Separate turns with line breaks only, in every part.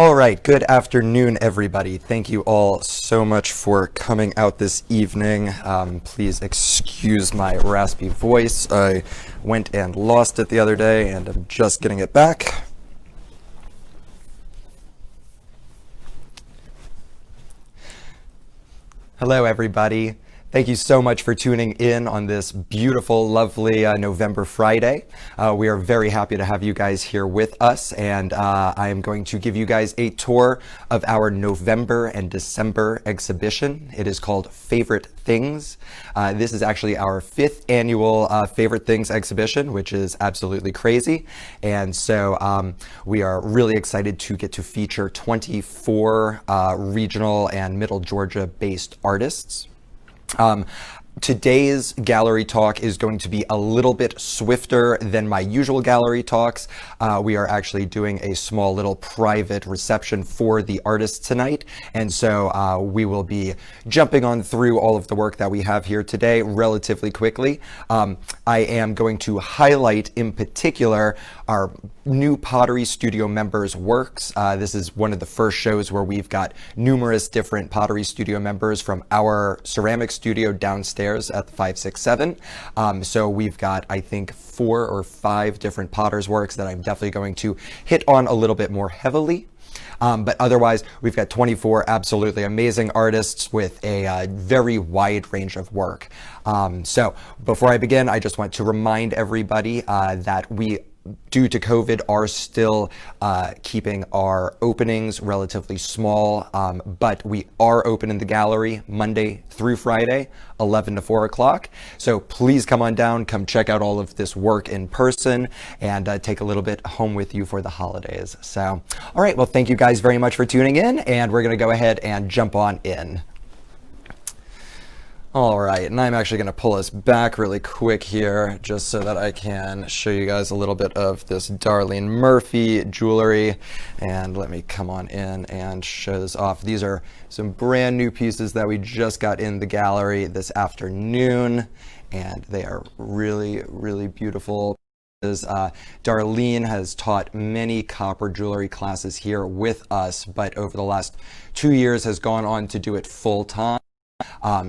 All right, good afternoon, everybody. Thank you all so much for coming out this evening. Please excuse my raspy voice. I went and lost it the other day, and I'm just getting it back. Hello, everybody. Thank you so much for tuning in on this beautiful, lovely November Friday. We are very happy to have you guys here with us, and I am going to give you guys a tour of our November and December exhibition. It is called Favorite Things. This is actually our 5th annual Favorite Things exhibition, which is absolutely crazy. And so we are really excited to get to feature 24 regional and Middle Georgia-based artists. Today's gallery talk is going to be a little bit swifter than my usual gallery talks. We are actually doing a small little private reception for the artists tonight, and so we will be jumping on through all of the work that we have here today relatively quickly. I am going to highlight in particular our new Pottery Studio members' works. This is one of the first shows where we've got numerous different Pottery Studio members from our ceramic studio downstairs at the 567. So we've got, I think, 4 or 5 different potters' works that I'm definitely going to hit on a little bit more heavily. But otherwise, we've got 24 absolutely amazing artists with a very wide range of work. So before I begin, I just want to remind everybody that we, due to COVID, are still keeping our openings relatively small, but we are open in the gallery Monday through Friday, 11 to 4 o'clock. So please come on down, come check out all of this work in person, and take a little bit home with you for the holidays. So, all right, well, thank you guys very much for tuning in, and we're going to go ahead and jump on in. All right, and I'm actually going to pull us back really quick here just so that I can show you guys a little bit of this Darlene Murphy jewelry. And let me come on in and show this off. These are some brand new pieces that we just got in the gallery this afternoon, and they are really, really beautiful. Darlene has taught many copper jewelry classes here with us, but over the last 2 years has gone on to do it full time.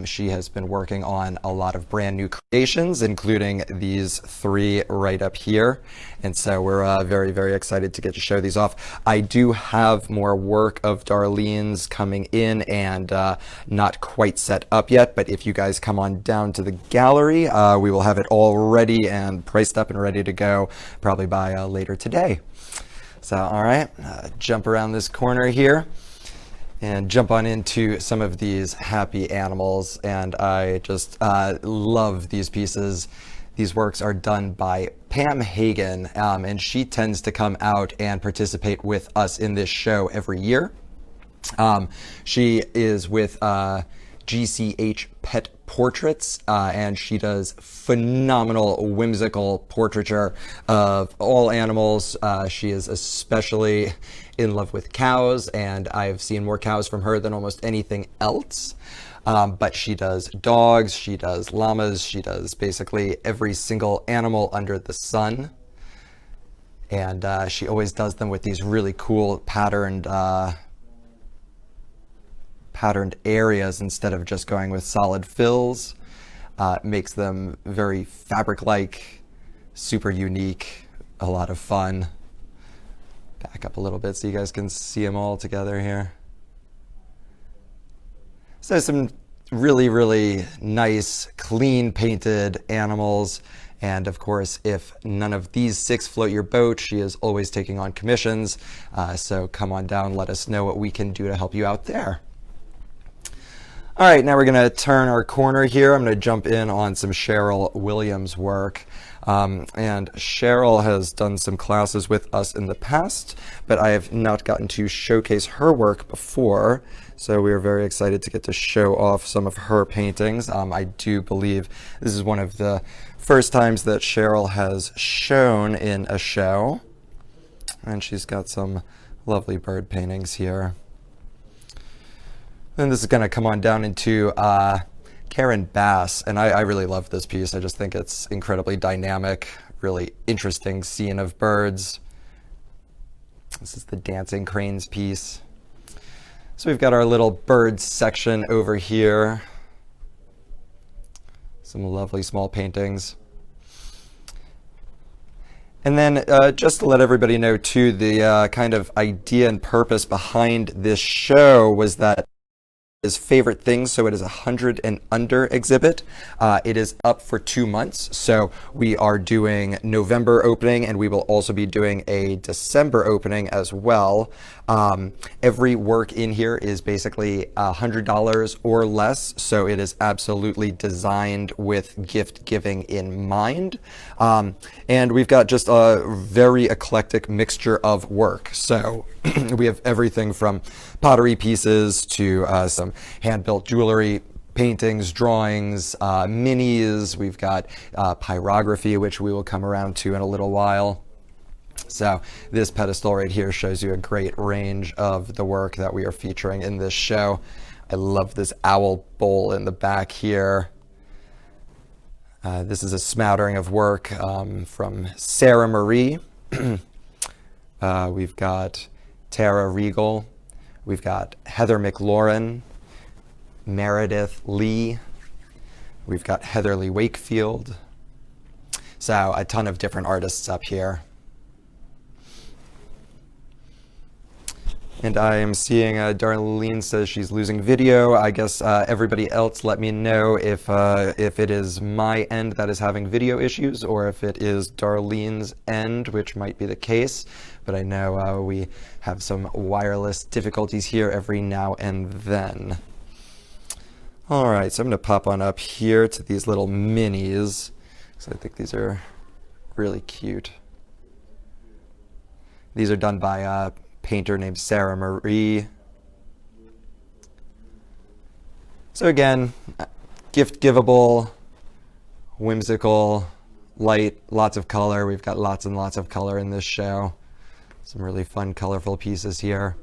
She has been working on a lot of brand new creations, including these 3 right up here. And so we're very, very excited to get to show these off. I do have more work of Darlene's coming in and not quite set up yet, but if you guys come on down to the gallery, we will have it all ready and priced up and ready to go probably by later today. So, all right, jump around this corner here and jump on into some of these happy animals. And I just love these pieces. These works are done by Pam Hagen, and she tends to come out and participate with us in this show every year. She is with GCH Pet Portraits, and she does phenomenal, whimsical portraiture of all animals. She is especially in love with cows, and I've seen more cows from her than almost anything else. But she does dogs, she does llamas, she does basically every single animal under the sun. And she always does them with these really cool patterned areas instead of just going with solid fills. Makes them very fabric-like, super unique, a lot of fun. Back up a little bit so you guys can see them all together here. So some really, really nice, clean painted animals. And of course, if none of these 6 float your boat, she is always taking on commissions. So come on down, let us know what we can do to help you out there. All right, now we're going to turn our corner here. I'm going to jump in on some Cheryl Williams work. And Cheryl has done some classes with us in the past, but I have not gotten to showcase her work before. So we are very excited to get to show off some of her paintings. I do believe this is one of the first times that Cheryl has shown in a show. And she's got some lovely bird paintings here. Then this is going to come on down into Karen Bass, and I really love this piece. I just think it's incredibly dynamic, really interesting scene of birds. This is the Dancing Cranes piece. So we've got our little birds section over here. Some lovely small paintings. And then just to let everybody know too, the kind of idea and purpose behind this show was that his favorite things, so it is a 100 and under exhibit. It is up for 2 months, so we are doing November opening, and we will also be doing a December opening as well. Every work in here is basically $100 or less, so it is absolutely designed with gift giving in mind. And we've got just a very eclectic mixture of work. So we have everything from pottery pieces to some hand-built jewelry, paintings, drawings, minis. We've got pyrography, which we will come around to in a little while. So this pedestal right here shows you a great range of the work that we are featuring in this show. I love this owl bowl in the back here. This is a smattering of work from Sarah Marie. We've got Tara Regal. We've got Heather McLaurin, Meredith Lee. We've got Heather Lee Wakefield. So a ton of different artists up here. And I am seeing Darlene says she's losing video. I guess everybody else let me know if it is my end that is having video issues or if it is Darlene's end, which might be the case. But I know we have some wireless difficulties here every now and then. All right, so I'm going to pop on up here to these little minis, because I think these are really cute. These are done by a painter named Sarah Marie. So again, gift givable, whimsical, light, lots of color. We've got lots and lots of color in this show. Some really fun, colorful pieces here.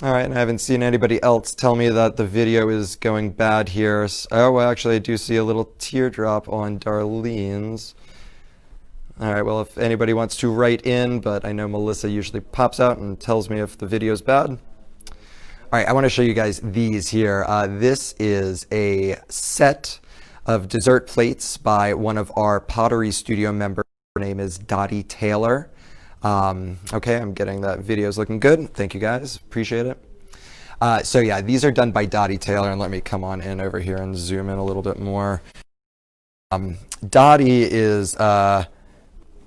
All right, and I haven't seen anybody else tell me that the video is going bad here. Oh, well, actually, I do see a little teardrop on Darlene's. All right, well, if anybody wants to write in, but I know Melissa usually pops out and tells me if the video is bad. All right, I want to show you guys these here. This is a set of dessert plates by one of our Pottery Studio members. Her name is Dottie Taylor. Okay, I'm getting that video's looking good. Thank you guys, appreciate it. So yeah, these are done by Dottie Taylor, and let me come on in over here and zoom in a little bit more. Dottie is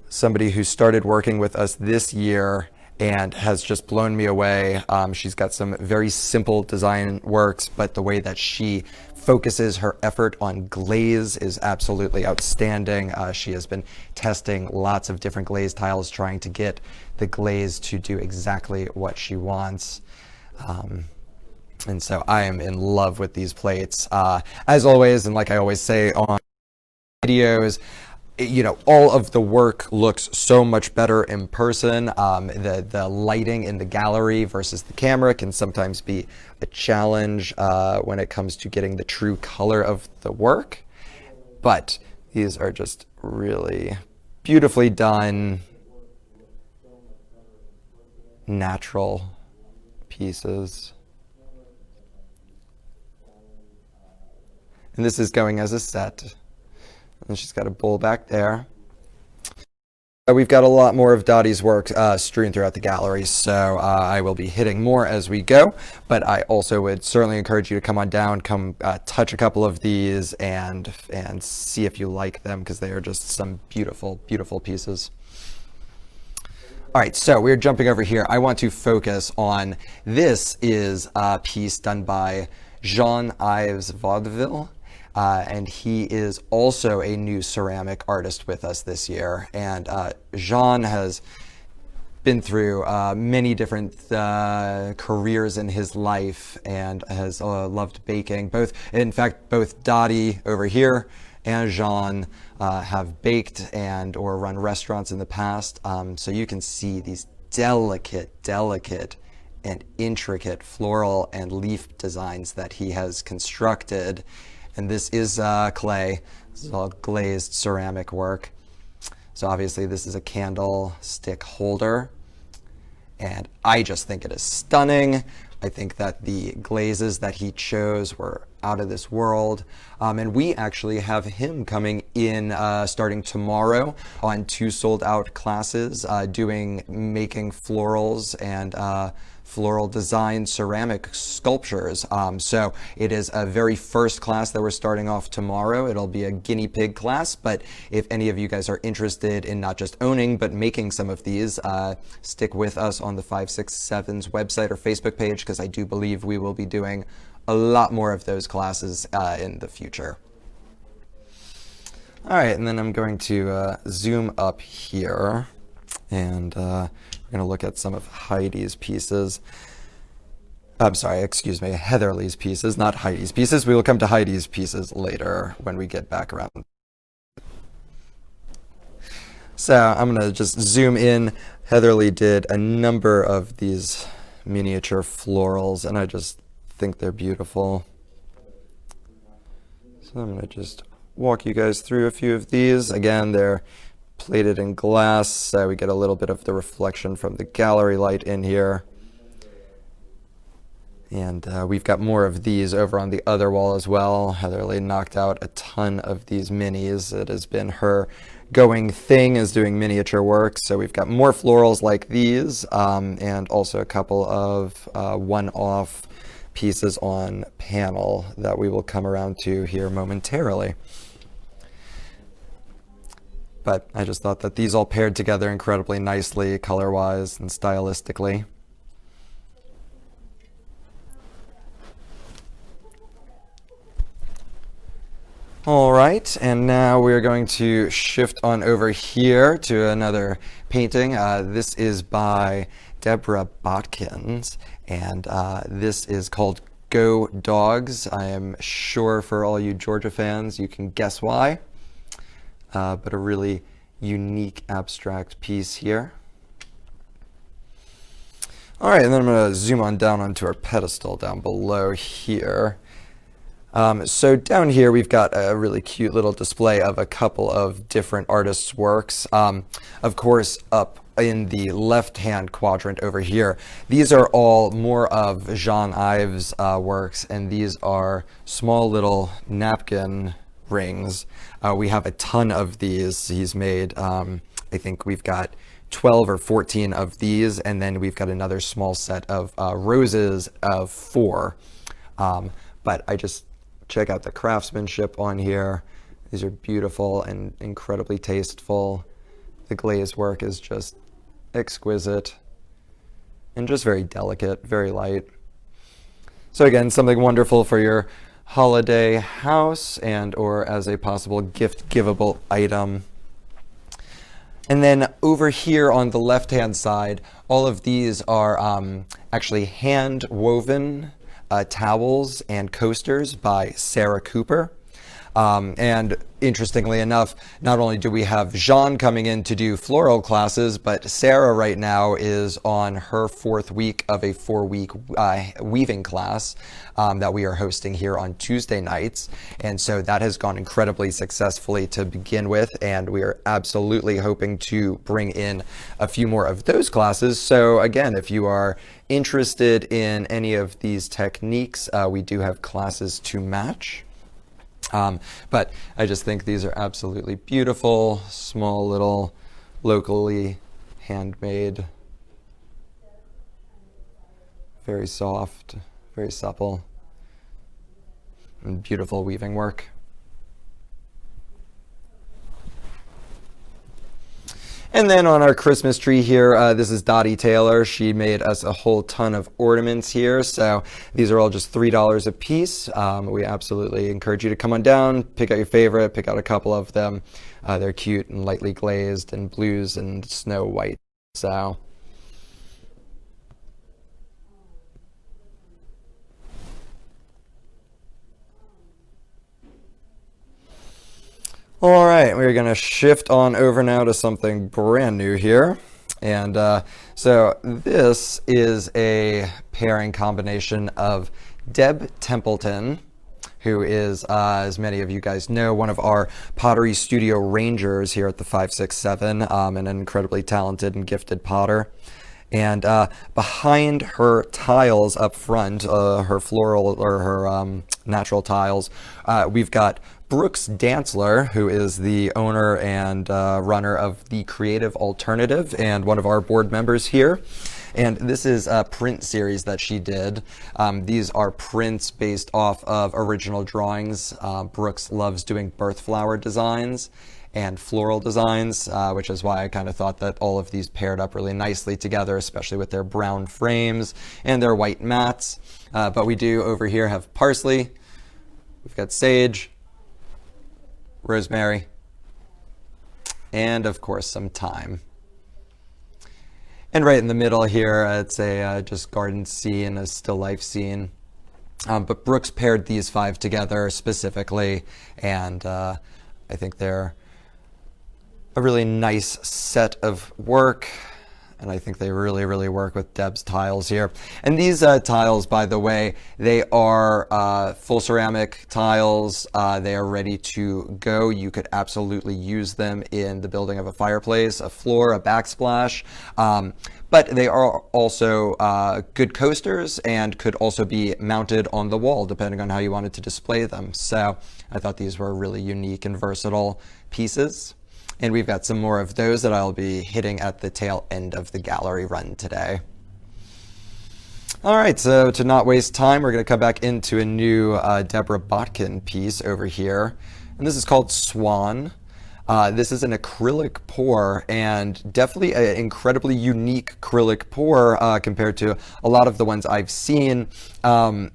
somebody who started working with us this year and has just blown me away. She's got some very simple design works, but the way that she focuses her effort on glaze is absolutely outstanding. She has been testing lots of different glaze tiles, trying to get the glaze to do exactly what she wants. And so I am in love with these plates. As always, and like I always say on videos, you know, all of the work looks so much better in person. The lighting in the gallery versus the camera can sometimes be a challenge when it comes to getting the true color of the work. But these are just really beautifully done, natural pieces. And this is going as a set. And she's got a bowl back there. We've got a lot more of Dottie's work strewn throughout the gallery, so I will be hitting more as we go, but I also would certainly encourage you to come on down, come touch a couple of these and see if you like them, because they are just some beautiful, beautiful pieces. All right, so we're jumping over here. I want to focus on, this is a piece done by Jean-Yves Vaudeville. And he is also a new ceramic artist with us this year. And Jean has been through many different careers in his life and has loved baking. In fact, both Dottie over here and Jean have baked and or run restaurants in the past. So you can see these delicate and intricate floral and leaf designs that he has constructed. And this is clay. This is all glazed ceramic work. So obviously this is a candlestick holder, and I just think it is stunning. I think that the glazes that he chose were out of this world. And we actually have him coming in starting tomorrow on 2 sold out classes, making florals and floral design ceramic sculptures. So it is a very first class that we're starting off tomorrow. It'll be a guinea pig class, but if any of you guys are interested in not just owning, but making some of these, stick with us on the 567's website or Facebook page, because I do believe we will be doing a lot more of those classes in the future. All right, and then I'm going to zoom up here, and we're going to look at some of Heidi's pieces. I'm sorry, excuse me, Heatherly's pieces, not Heidi's pieces. We will come to Heidi's pieces later when we get back around. So I'm going to just zoom in. Heatherly did a number of these miniature florals, and I just think they're beautiful. So I'm going to just walk you guys through a few of these. Again, they're plated in glass, so we get a little bit of the reflection from the gallery light in here. And we've got more of these over on the other wall as well. Heatherly knocked out a ton of these minis. It has been her going thing, is doing miniature work. So we've got more florals like these, and also a couple of one-off pieces on panel that we will come around to here momentarily. But I just thought that these all paired together incredibly nicely, color-wise and stylistically. All right, and now we're going to shift on over here to another painting. This is by Deborah Botkins, and this is called Go Dogs. I am sure for all you Georgia fans, you can guess why, but a really unique abstract piece here. All right, and then I'm going to zoom on down onto our pedestal down below here. So down here we've got a really cute little display of a couple of different artists' works. Of course, up in the left-hand quadrant over here, these are all more of Jean Ives' works, and these are small little napkin rings. We have a ton of these. He's made, I think we've got 12 or 14 of these, and then we've got another small set of roses of 4. But I just check out the craftsmanship on here. These are beautiful and incredibly tasteful. The glaze work is just exquisite and just very delicate, very light. So again, something wonderful for your holiday house and or as a possible gift givable item. And then over here on the left-hand side, all of these are actually hand woven towels and coasters by Sarah Cooper. And interestingly enough, not only do we have Jean coming in to do floral classes, but Sarah right now is on her 4th week of a 4-week weaving class that we are hosting here on Tuesday nights. And so that has gone incredibly successfully to begin with, and we are absolutely hoping to bring in a few more of those classes. So again, if you are interested in any of these techniques, we do have classes to match. But I just think these are absolutely beautiful, small little, locally handmade, very soft, very supple, and beautiful weaving work. And then on our Christmas tree here, this is Dottie Taylor. She made us a whole ton of ornaments here. So these are all just $3 a piece. We absolutely encourage you to come on down, pick out your favorite, pick out a couple of them. They're cute and lightly glazed and blues and snow white. So all right, we're going to shift on over now to something brand new here. And so this is a pairing combination of Deb Templeton, who is, as many of you guys know, one of our Pottery Studio Rangers here at the 567, an incredibly talented and gifted potter. And behind her tiles up front, her floral or her natural tiles, we've got Brooks Dantzler, who is the owner and runner of The Creative Alternative and one of our board members here. And this is a print series that she did. These are prints based off of original drawings. Brooks loves doing birth flower designs and floral designs, which is why I kind of thought that all of these paired up really nicely together, especially with their brown frames and their white mats. But we do over here have parsley, we've got sage, rosemary, and of course some thyme. And right in the middle here, it's a just garden scene, a still life scene. But Brooks paired these 5 together specifically, and I think they're a really nice set of work. And I think they really, really work with Deb's tiles here. And these tiles, by the way, they are full ceramic tiles. They are ready to go. You could absolutely use them in the building of a fireplace, a floor, a backsplash. But they are also good coasters and could also be mounted on the wall, depending on how you wanted to display them. So I thought these were really unique and versatile pieces. And we've got some more of those that I'll be hitting at the tail end of the gallery run today. All right, so to not waste time, we're going to come back into a new Deborah Botkin piece over here. And this is called Swan. This is an acrylic pour, and definitely an incredibly unique acrylic pour compared to a lot of the ones I've seen.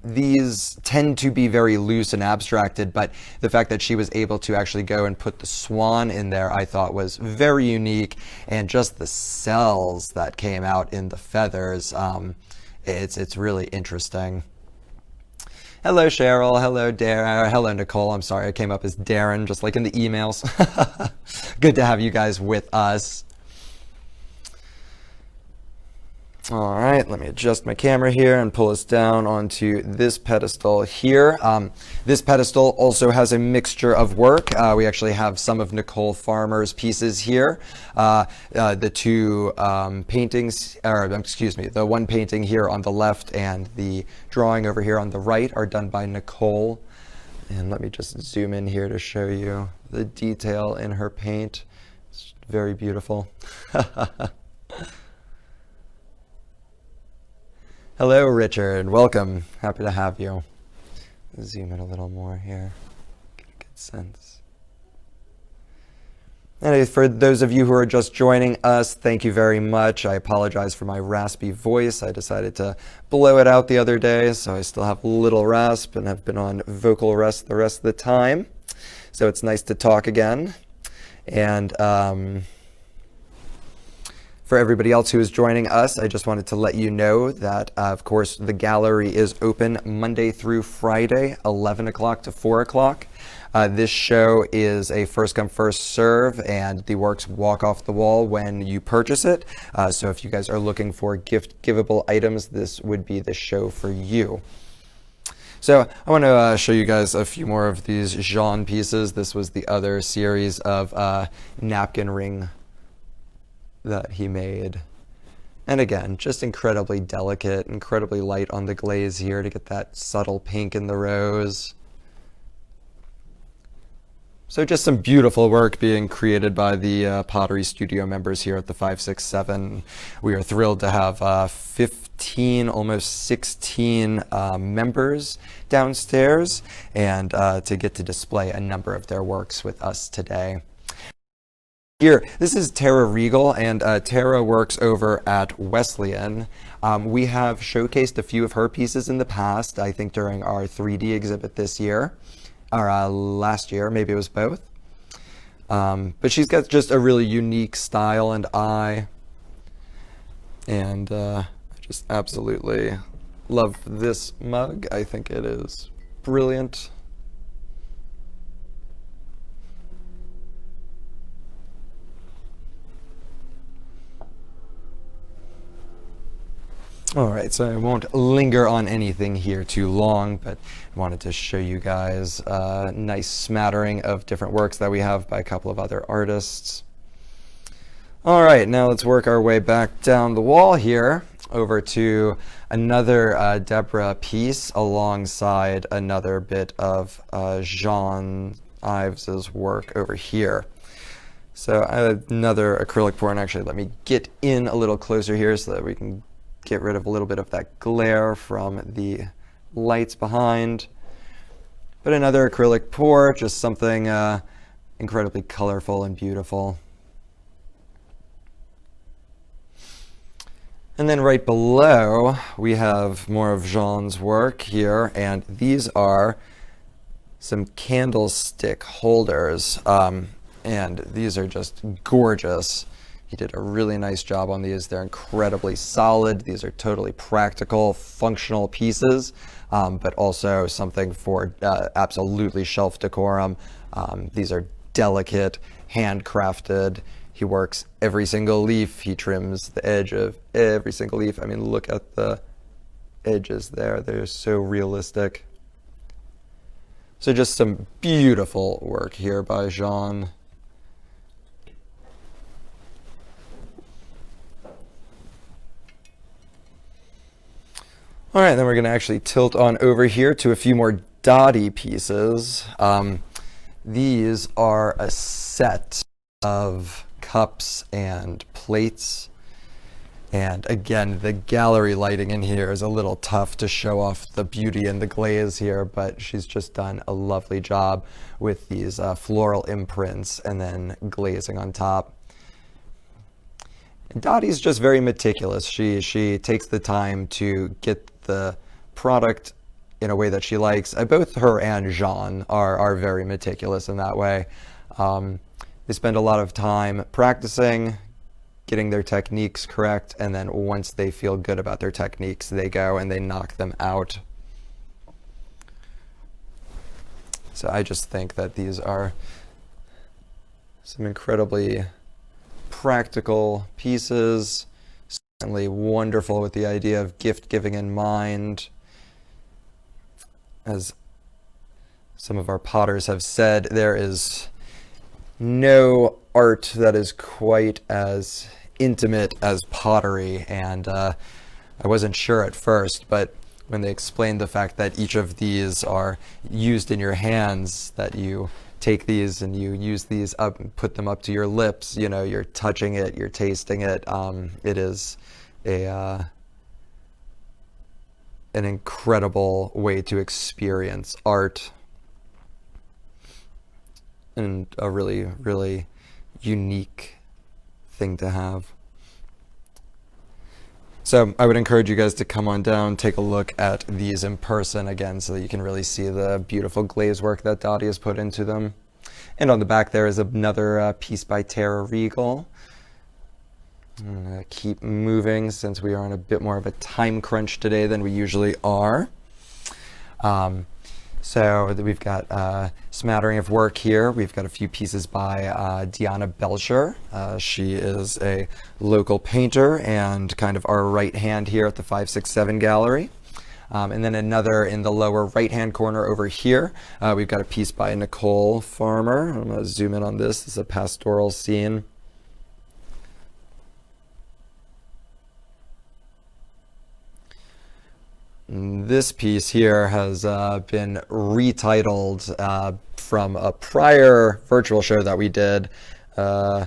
These tend to be very loose and abstracted, but the fact that she was able to actually go and put the swan in there, I thought was very unique, and just the cells that came out in the feathers, it's really interesting. Hello, Cheryl. Hello, Darren. Hello, Nicole. I'm sorry I came up as Darren, just like in the emails. Good to have you guys with us. All right, let me adjust my camera here and pull us down onto this pedestal here. This pedestal also has a mixture of work. We actually have some of Nicole Farmer's pieces here. The 2 paintings, or excuse me, the 1 painting here on the left and the drawing over here on the right are done by Nicole. And let me just zoom in here to show you the detail in her paint. It's very beautiful. Hello, Richard. Welcome. Happy to have you. Zoom in a little more here. Get a good sense. And for those of you who are just joining us, thank you very much. I apologize for my raspy voice. I decided to blow it out the other day, so I still have a little rasp and have been on vocal rest the rest of the time. So it's nice to talk again. And for everybody else who is joining us, I just wanted to let you know that, of course, the gallery is open Monday through Friday, 11 o'clock to 4 o'clock. This show is a first come, first serve, and the works walk off the wall when you purchase it. So if you guys are looking for giftable items, this would be the show for you. So I want to show you guys a few more of these Jean pieces. This was the other series of napkin ring that he made. And again, just incredibly delicate, incredibly light on the glaze here to get that subtle pink in the rose. So just some beautiful work being created by the Pottery Studio members here at the 567. We are thrilled to have 15, almost 16 members downstairs, and to get to display a number of their works with us today. Here, this is Tara Regal, and Tara works over at Wesleyan. We have showcased a few of her pieces in the past, I think during our 3D exhibit this year, or last year, maybe it was both. But she's got just a really unique style and eye, and I just absolutely love this mug. I think it is brilliant. All right, so I won't linger on anything here too long, but wanted to show you guys a nice smattering of different works that we have by a couple of other artists. All right, now let's work our way back down the wall here over to another Deborah piece alongside another bit of Jean Ives's work over here. So another acrylic pour, and actually let me get in a little closer here so that we can get rid of a little bit of that glare from the lights behind. But another acrylic pour, just something incredibly colorful and beautiful. And then right below, we have more of Jean's work here, and these are some candlestick holders, and these are just gorgeous. He did a really nice job on these. They're incredibly solid. These are totally practical, functional pieces, but also something for absolutely shelf decorum. These are delicate, handcrafted. He works every single leaf. He trims the edge of every single leaf. I mean, look at the edges there. They're so realistic. So just some beautiful work here by Jean. All right, then we're going to actually tilt on over here to a few more Dottie pieces. These are a set of cups and plates. And again, the gallery lighting in here is a little tough to show off the beauty and the glaze here, but she's just done a lovely job with these floral imprints and then glazing on top. And Dottie's just very meticulous. She takes the time to get the product in a way that she likes. Both her and Jean are very meticulous in that way. They spend a lot of time practicing, getting their techniques correct, and then once they feel good about their techniques, they go and they knock them out. So I just think that these are some incredibly practical pieces, certainly wonderful with the idea of gift giving in mind. As some of our potters have said, there is no art that is quite as intimate as pottery, and I wasn't sure at first, but when they explained the fact that each of these are used in your hands, that you take these and you use these up and put them up to your lips, you know, you're touching it, you're tasting it. It is an incredible way to experience art, and a really, really unique thing to have. So I would encourage you guys to come on down, take a look at these in person again, so that you can really see the beautiful glaze work that Dottie has put into them. And on the back there is another piece by Tara Regal. I'm gonna keep moving since we are on a bit more of a time crunch today than we usually are. So we've got a smattering of work here. We've got a few pieces by Diana Belcher. She is a local painter and kind of our right hand here at the 567 Gallery. And then another in the lower right-hand corner over here. We've got a piece by Nicole Farmer. I'm going to zoom in on this. This is a pastoral scene. This piece here has been retitled from a prior virtual show that we did. My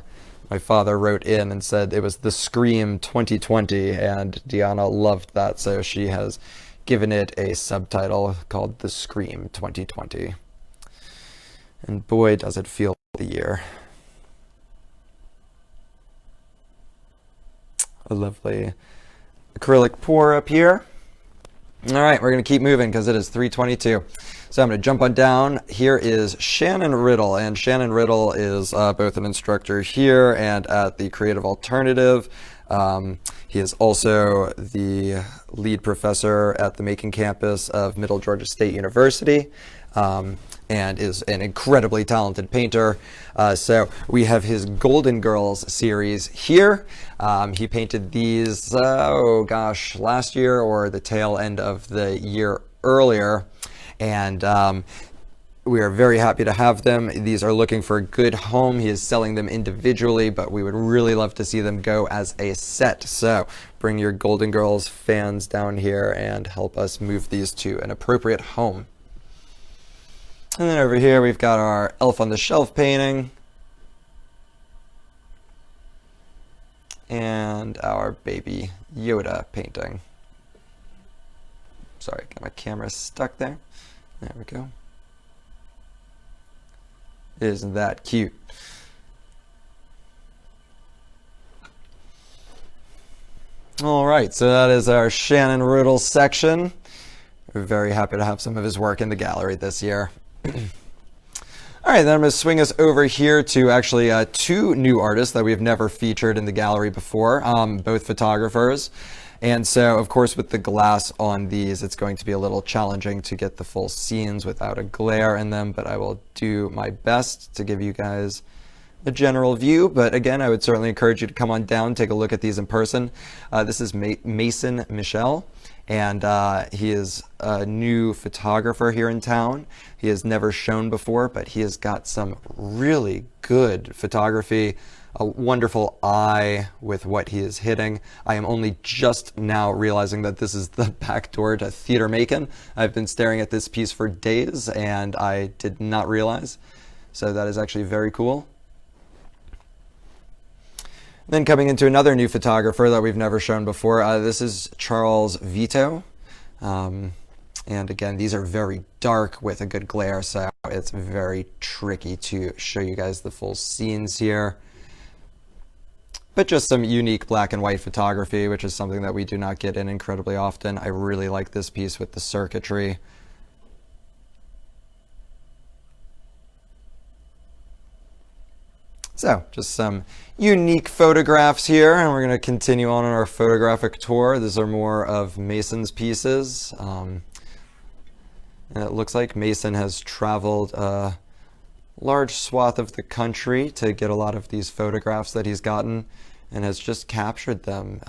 father wrote in and said it was The Scream 2020, and Diana loved that, so she has given it a subtitle called The Scream 2020. And boy, does it feel the year. A lovely acrylic pour up here. All right, we're going to keep moving because it is 3:22. So I'm going to jump on down. Here is Shannon Riddle, and Shannon Riddle is both an instructor here and at the Creative Alternative. He is also the lead professor at the Macon campus of Middle Georgia State University. and is an incredibly talented painter. So we have his Golden Girls series here. He painted these, oh gosh, last year or the tail end of the year earlier. And we are very happy to have them. These are looking for a good home. He is selling them individually, but we would really love to see them go as a set. So bring your Golden Girls fans down here and help us move these to an appropriate home. And then over here we've got our Elf on the Shelf painting and our Baby Yoda painting. Sorry, got my camera stuck there. There we go. Isn't that cute? All right, so that is our Shannon Rudel section. We're very happy to have some of his work in the gallery this year. All right, then I'm going to swing us over here to actually two new artists that we've never featured in the gallery before, both photographers. And so, of course, with the glass on these, it's going to be a little challenging to get the full scenes without a glare in them, but I will do my best to give you guys a general view. But again, I would certainly encourage you to come on down, take a look at these in person. This is Mason Michel, and he is a new photographer here in town. He has never shown before, but he has got some really good photography, a wonderful eye with what he is hitting. I am only just now realizing that this is the back door to Theater Macon. I've been staring at this piece for days and I did not realize. So that is actually very cool. Then coming into another new photographer that we've never shown before, this is Charles Vito. And again, these are very dark with a good glare, so it's very tricky to show you guys the full scenes here. But just some unique black and white photography, which is something that we do not get in incredibly often. I really like this piece with the circuitry. So just some unique photographs here, and we're going to continue on our photographic tour. These are more of Mason's pieces. And it looks like Mason has traveled a large swath of the country to get a lot of these photographs that he's gotten, and has just captured them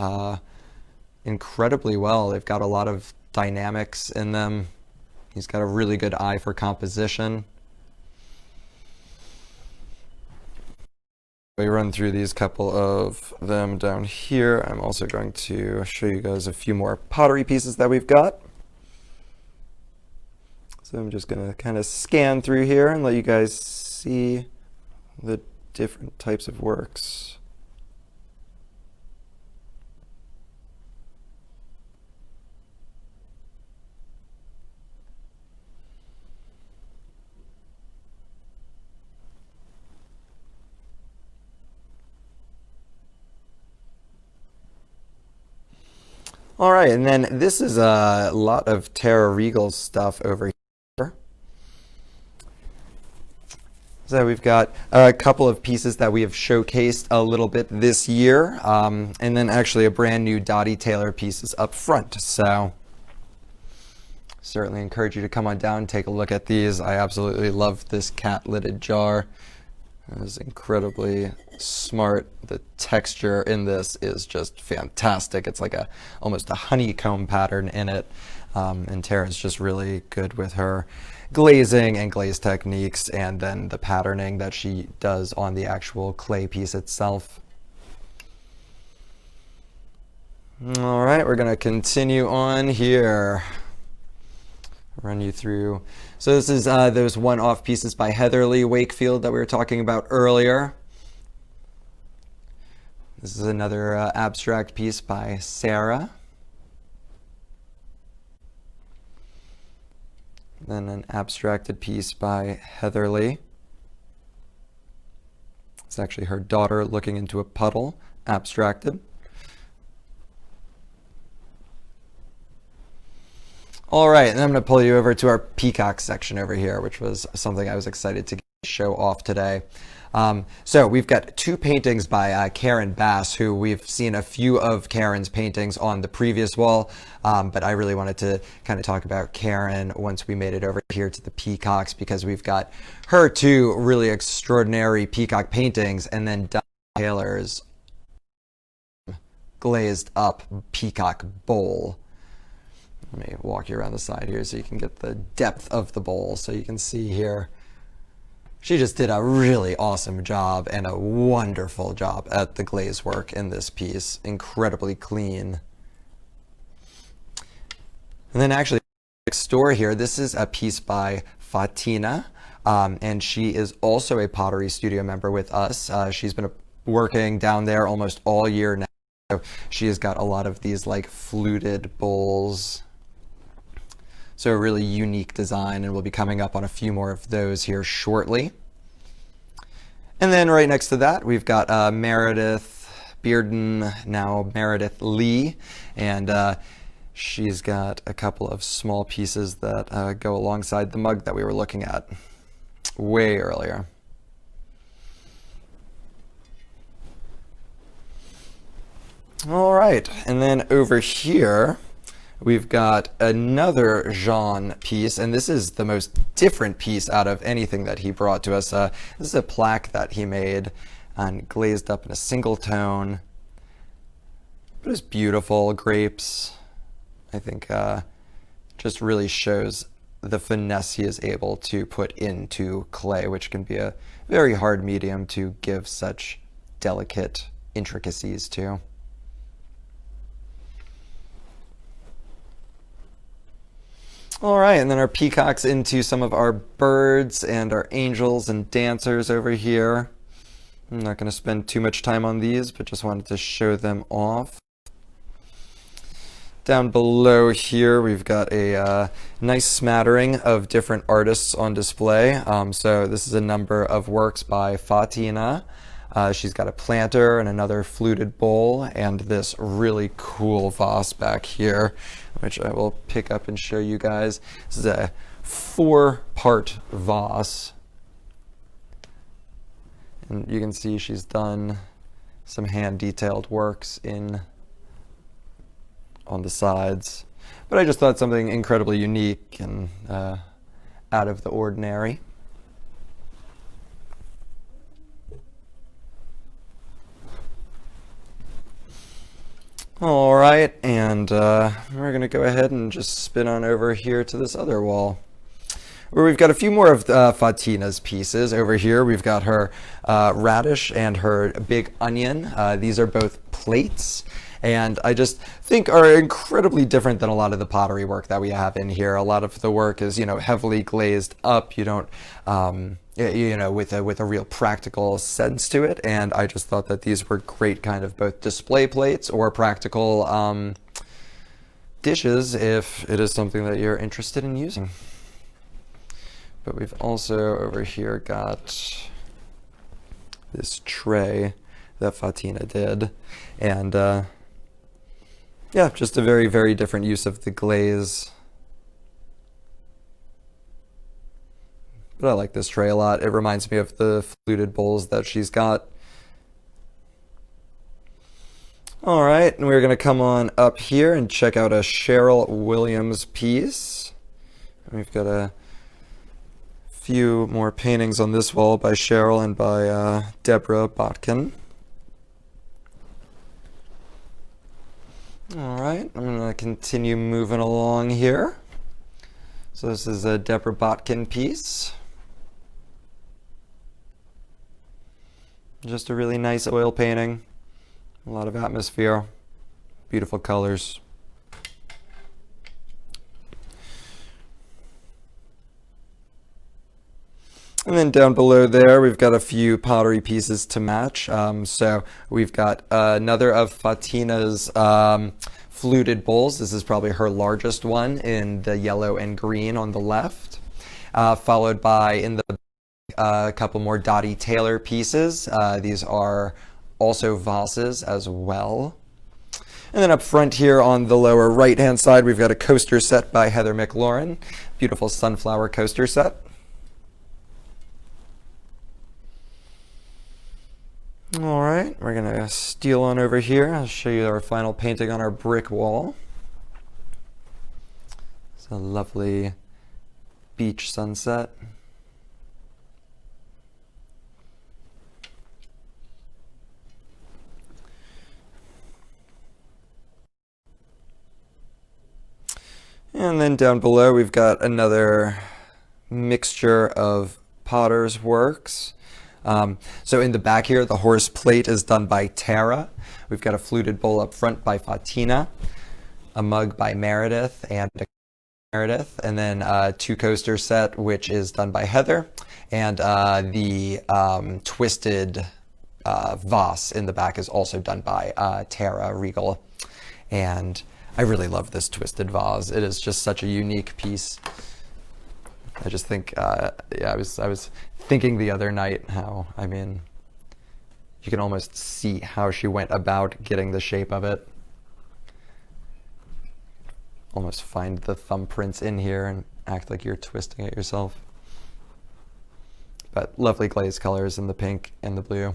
incredibly well. They've got a lot of dynamics in them. He's got a really good eye for composition. We run through these couple of them down here. I'm also going to show you guys a few more pottery pieces that we've got. So I'm just going to kind of scan through here and let you guys see the different types of works. All right, and then this is a lot of Tara Regal's stuff over here. So we've got a couple of pieces that we have showcased a little bit this year, and then actually a brand new Dottie Taylor pieces up front. So certainly encourage you to come on down and take a look at these. I absolutely love this cat-lidded jar. It is incredibly smart. The texture in this is just fantastic. It's like almost a honeycomb pattern in it. And Tara's just really good with her glazing and glaze techniques, and then the patterning that she does on the actual clay piece itself. All right, we're going to continue on here. Run you through. So this is those one-off pieces by Heatherly Wakefield that we were talking about earlier. This is another abstract piece by Sarah. Then an abstracted piece by Heatherly. It's actually her daughter looking into a puddle, abstracted. All right, and I'm going to pull you over to our peacock section over here, which was something I was excited to show off today. So we've got two paintings by Karen Bass, who we've seen a few of Karen's paintings on the previous wall, but I really wanted to kind of talk about Karen once we made it over here to the peacocks, because we've got her two really extraordinary peacock paintings, and then Don Taylor's glazed up peacock bowl. Let me walk you around the side here so you can get the depth of the bowl. So you can see here, she just did a really awesome job and a wonderful job at the glaze work in this piece. Incredibly clean. And then actually next door here, this is a piece by Fatina, and she is also a Pottery Studio member with us. She's been working down there almost all year now. So she has got a lot of these like fluted bowls. So a really unique design, and we'll be coming up on a few more of those here shortly. And then right next to that, we've got Meredith Bearden, now Meredith Lee, and she's got a couple of small pieces that go alongside the mug that we were looking at way earlier. All right, and then over here, we've got another Jean piece, and this is the most different piece out of anything that he brought to us. This is a plaque that he made and glazed up in a single tone. But it's beautiful. Grapes, I think, just really shows the finesse he is able to put into clay, which can be a very hard medium to give such delicate intricacies to. All right, and then our peacocks into some of our birds and our angels and dancers over here. I'm not going to spend too much time on these, but just wanted to show them off. Down below here, we've got a nice smattering of different artists on display. So this is a number of works by Fatina. She's got a planter and another fluted bowl and this really cool vase back here, which I will pick up and show you guys. This is a 4-part vase. And you can see she's done some hand detailed works on the sides. But I just thought something incredibly unique and out of the ordinary. All right, and we're going to go ahead and just spin on over here to this other wall, where we've got a few more of Fatina's pieces. Over here, we've got her radish and her big onion. These are both plates, and I just think are incredibly different than a lot of the pottery work that we have in here. A lot of the work is, you know, heavily glazed up. You don't, you know, with a real practical sense to it. And I just thought that these were great kind of both display plates or practical dishes if it is something that you're interested in using. But we've also over here got this tray that Fatina did, and yeah, just a very, very different use of the glaze. But I like this tray a lot. It reminds me of the fluted bowls that she's got. All right, and we're going to come on up here and check out a Cheryl Williams piece. We've got a few more paintings on this wall by Cheryl and by Deborah Botkin. All right, I'm going to continue moving along here. So this is a Deborah Botkin piece. Just a really nice oil painting. A lot of atmosphere. Beautiful colors. And then down below there, we've got a few pottery pieces to match. So we've got another of Fatina's fluted bowls. This is probably her largest one in the yellow and green on the left, followed by in the a couple more Dottie Taylor pieces. These are also vases as well. And then up front here on the lower right-hand side, we've got a coaster set by Heather McLaurin. Beautiful sunflower coaster set. All right, we're gonna steal on over here. I'll show you our final painting on our brick wall. It's a lovely beach sunset. And then down below we've got another mixture of potter's works. So in the back here, the horse plate is done by Tara. We've got a fluted bowl up front by Fatina, a mug by Meredith, and then a two-coaster set, which is done by Heather, and the twisted vase in the back is also done by Tara Regal. And I really love this twisted vase. It is just such a unique piece. I just think, yeah, I was thinking the other night how, I mean, you can almost see how she went about getting the shape of it. Almost find the thumbprints in here and act like you're twisting it yourself. But lovely glaze colors in the pink and the blue.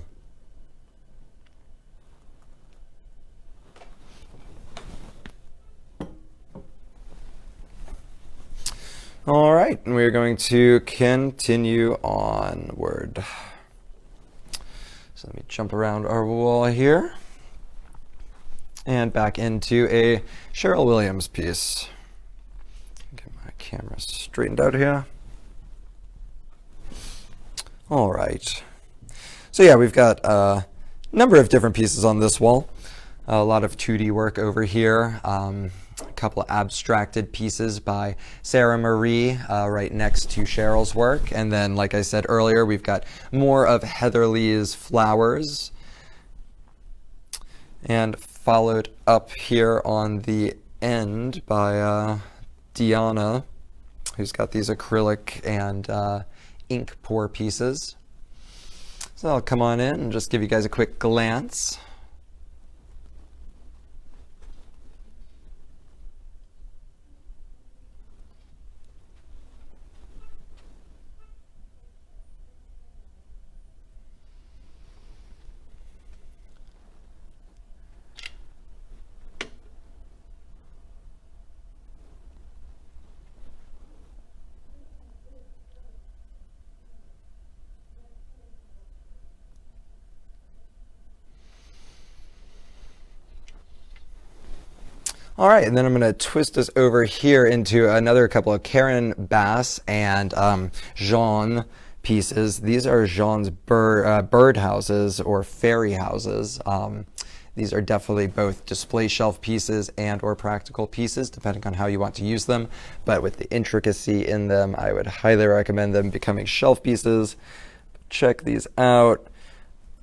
All right, and we're going to continue onward. So let me jump around our wall here and back into a Cheryl Williams piece. Get my camera straightened out here. All right. So yeah, we've got a number of different pieces on this wall. A lot of 2D work over here. A couple of abstracted pieces by Sarah Marie right next to Cheryl's work. And then, like I said earlier, we've got more of Heather Lee's flowers. And followed up here on the end by Deanna, who's got these acrylic and ink pour pieces. So I'll come on in and just give you guys a quick glance. All right, and then I'm going to twist this over here into another couple of Karen Bass and Jean pieces. These are Jean's bird houses or fairy houses. These are definitely both display shelf pieces and or practical pieces, depending on how you want to use them. But with the intricacy in them, I would highly recommend them becoming shelf pieces. Check these out.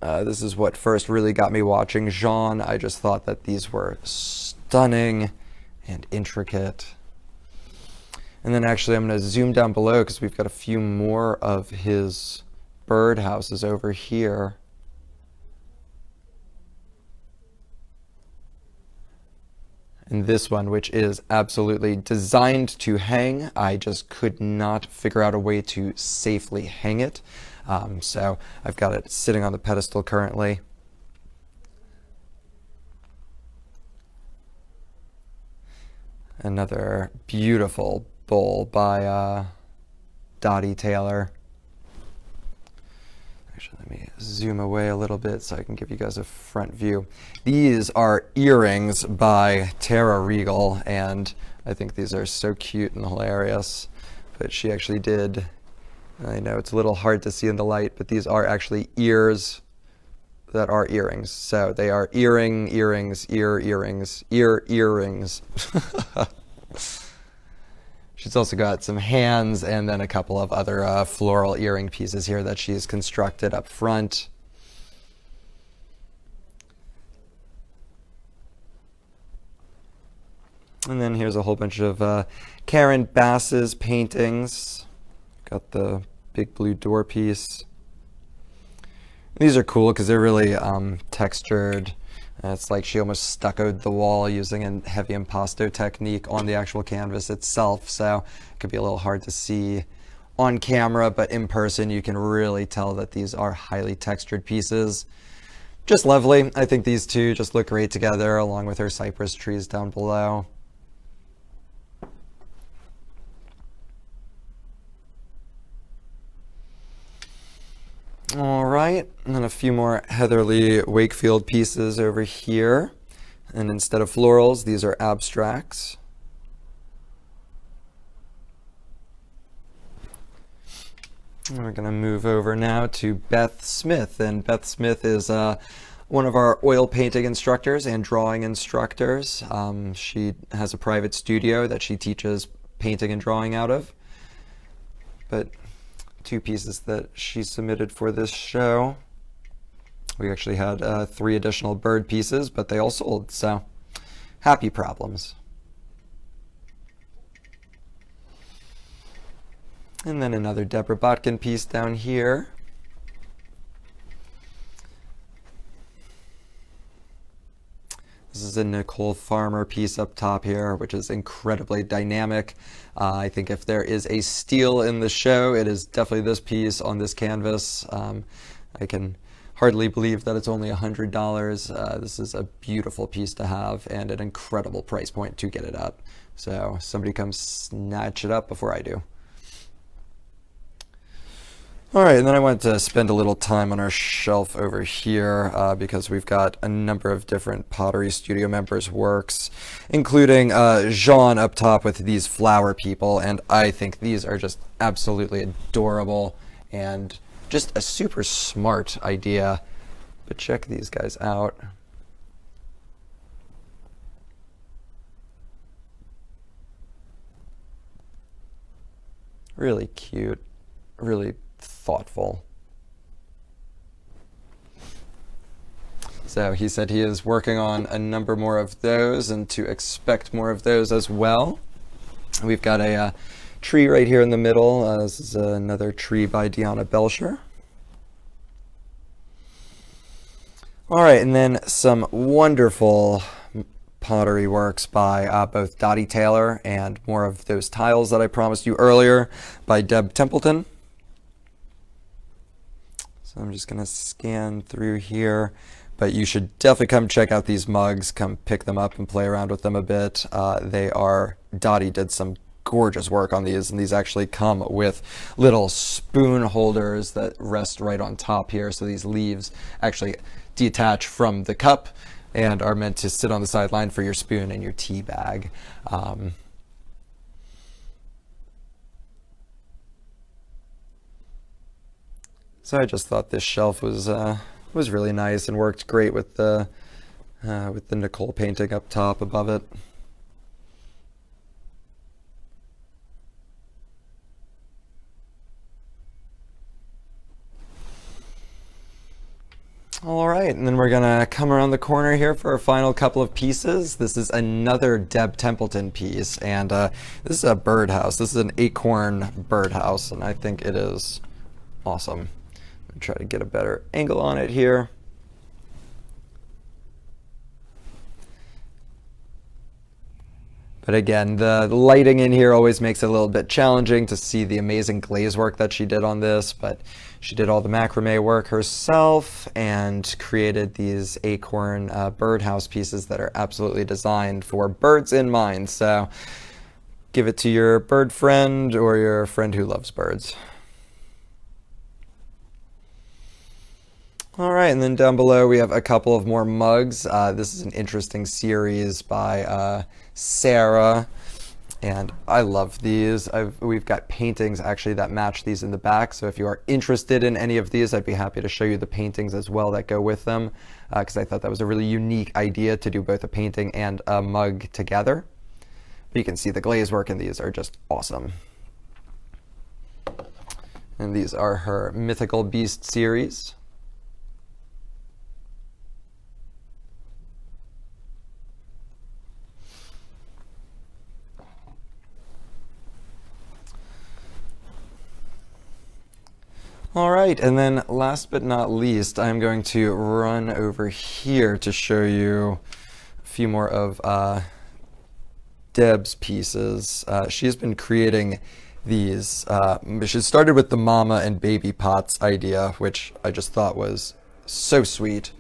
This is what first really got me watching Jean. I just thought that these were stunning and intricate. And then actually I'm going to zoom down below because we've got a few more of his bird houses over here. And this one, which is absolutely designed to hang, I just could not figure out a way to safely hang it. So I've got it sitting on the pedestal currently. Another beautiful bowl by Dottie Taylor. Actually, let me zoom away a little bit so I can give you guys a front view. These are earrings by Tara Regal, and I think these are so cute and hilarious. But she actually did, I know it's a little hard to see in the light, but these are actually ears that are earrings. So they are earrings. She's also got some hands and then a couple of other floral earring pieces here that she's constructed up front. And then here's a whole bunch of Karen Bass's paintings. Got the big blue door piece. These are cool because they're really textured. It's like she almost stuccoed the wall using a heavy impasto technique on the actual canvas itself, so it could be a little hard to see on camera, but in person you can really tell that these are highly textured pieces. just lovely. I think these two just look great together along with her cypress trees down below. All right, and then a few more Heatherly Wakefield pieces over here. And instead of florals, these are abstracts. And we're going to move over now to Beth Smith. And Beth Smith is one of our oil painting instructors and drawing instructors. She has a private studio that she teaches painting and drawing out of. But two pieces that she submitted for this show. We actually had 3 additional bird pieces, but they all sold, so happy problems. And then another Deborah Botkin piece down here. This is a Nicole Farmer piece up top here, which is incredibly dynamic. I think if there is a steal in the show, it is definitely this piece on this canvas. I can hardly believe that it's only $100. This is a beautiful piece to have and an incredible price point to get it at. So somebody come snatch it up before I do. All right, and then I wanted to spend a little time on our shelf over here because we've got a number of different Pottery Studio members' works, including Jean up top with these flower people, and I think these are just absolutely adorable and just a super smart idea. But check these guys out. Really cute, really thoughtful. So he said he is working on a number more of those and to expect more of those as well. We've got a tree right here in the middle. This is another tree by Deanna Belcher. All right, and then some wonderful pottery works by both Dottie Taylor and more of those tiles that I promised you earlier by Deb Templeton. So I'm just going to scan through here, but you should definitely come check out these mugs, come pick them up and play around with them a bit. Dottie did some gorgeous work on these, and these actually come with little spoon holders that rest right on top here. So these leaves actually detach from the cup and are meant to sit on the sideline for your spoon and your tea bag. So I just thought this shelf was really nice and worked great with the Nicole painting up top above it. All right, and then we're gonna come around the corner here for our final couple of pieces. This is another Deb Templeton piece, and this is a birdhouse. This is an acorn birdhouse, and I think it is awesome. I'm gonna try to get a better angle on it here. But again, the lighting in here always makes it a little bit challenging to see the amazing glaze work that she did on this, but she did all the macrame work herself and created these acorn birdhouse pieces that are absolutely designed for birds in mind. So give it to your bird friend or your friend who loves birds. All right, and then down below we have a couple of more mugs. This is an interesting series by Sarah, and I love these. We've got paintings actually that match these in the back, so if you are interested in any of these, I'd be happy to show you the paintings as well that go with them, because I thought that was a really unique idea to do both a painting and a mug together. But you can see the glaze work in these are just awesome. And these are her Mythical Beast series. All right, and then last but not least, I'm going to run over here to show you a few more of Deb's pieces. She's been creating these. She started with the mama and baby pots idea, which I just thought was so sweet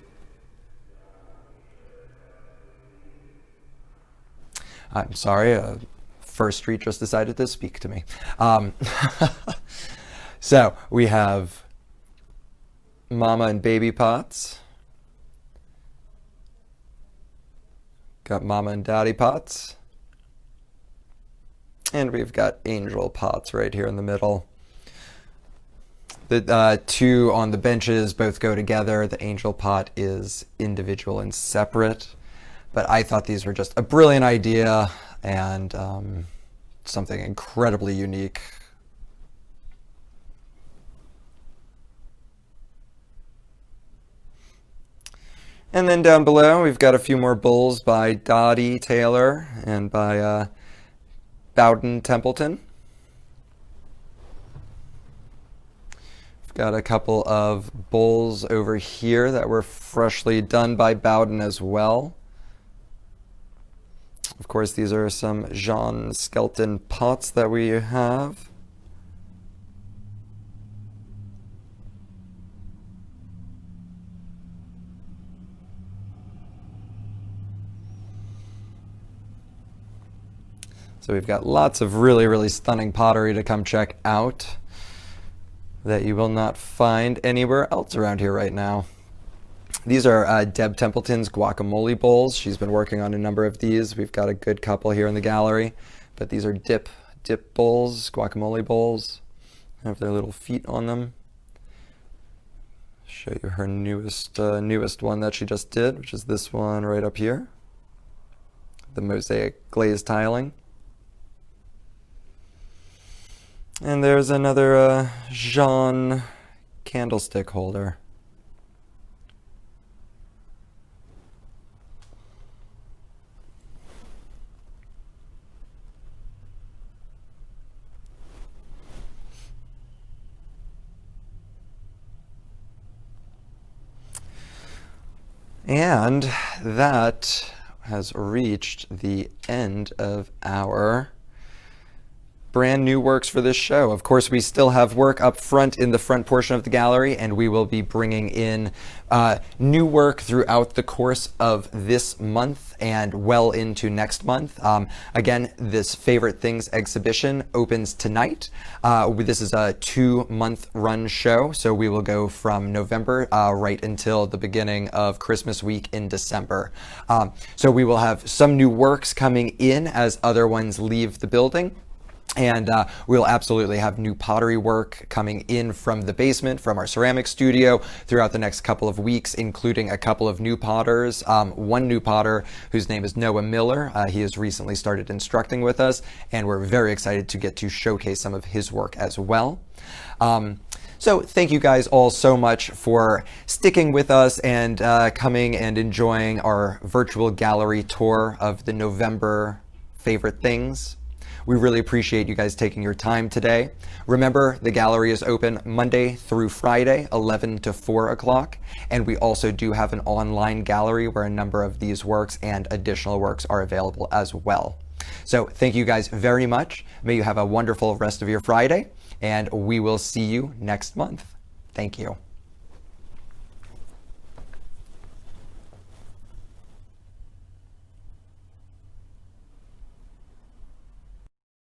I'm sorry, First Street just decided to speak to me. So we have mama and baby pots. Got mama and daddy pots. And we've got angel pots right here in the middle. The two on the benches both go together. The angel pot is individual and separate. But I thought these were just a brilliant idea and something incredibly unique. And then down below, we've got a few more bowls by Dottie Taylor and by Bowden Templeton. We've got a couple of bowls over here that were freshly done by Bowden as well. Of course, these are some Jean Skelton pots that we have. So we've got lots of really, really stunning pottery to come check out that you will not find anywhere else around here right now. These are Deb Templeton's guacamole bowls. She's been working on a number of these. We've got a good couple here in the gallery, but these are dip bowls, guacamole bowls. Have their little feet on them. Show you her newest one that she just did, which is this one right up here. The mosaic glazed tiling. And there's another Jean candlestick holder. And that has reached the end of our brand new works for this show. Of course, we still have work up front in the front portion of the gallery, and we will be bringing in new work throughout the course of this month and well into next month. Again, this Favorite Things exhibition opens tonight. This is a 2-month run show, so we will go from November right until the beginning of Christmas week in December. So we will have some new works coming in as other ones leave the building. And we'll absolutely have new pottery work coming in from the basement, from our ceramic studio throughout the next couple of weeks, including a couple of new potters. One new potter whose name is Noah Miller. He has recently started instructing with us, and we're very excited to get to showcase some of his work as well. So thank you guys all so much for sticking with us and coming and enjoying our virtual gallery tour of the November Favorite Things. We really appreciate you guys taking your time today. Remember, the gallery is open Monday through Friday, 11 to 4 o'clock. And we also do have an online gallery where a number of these works and additional works are available as well. So thank you guys very much. May you have a wonderful rest of your Friday, and we will see you next month. Thank you.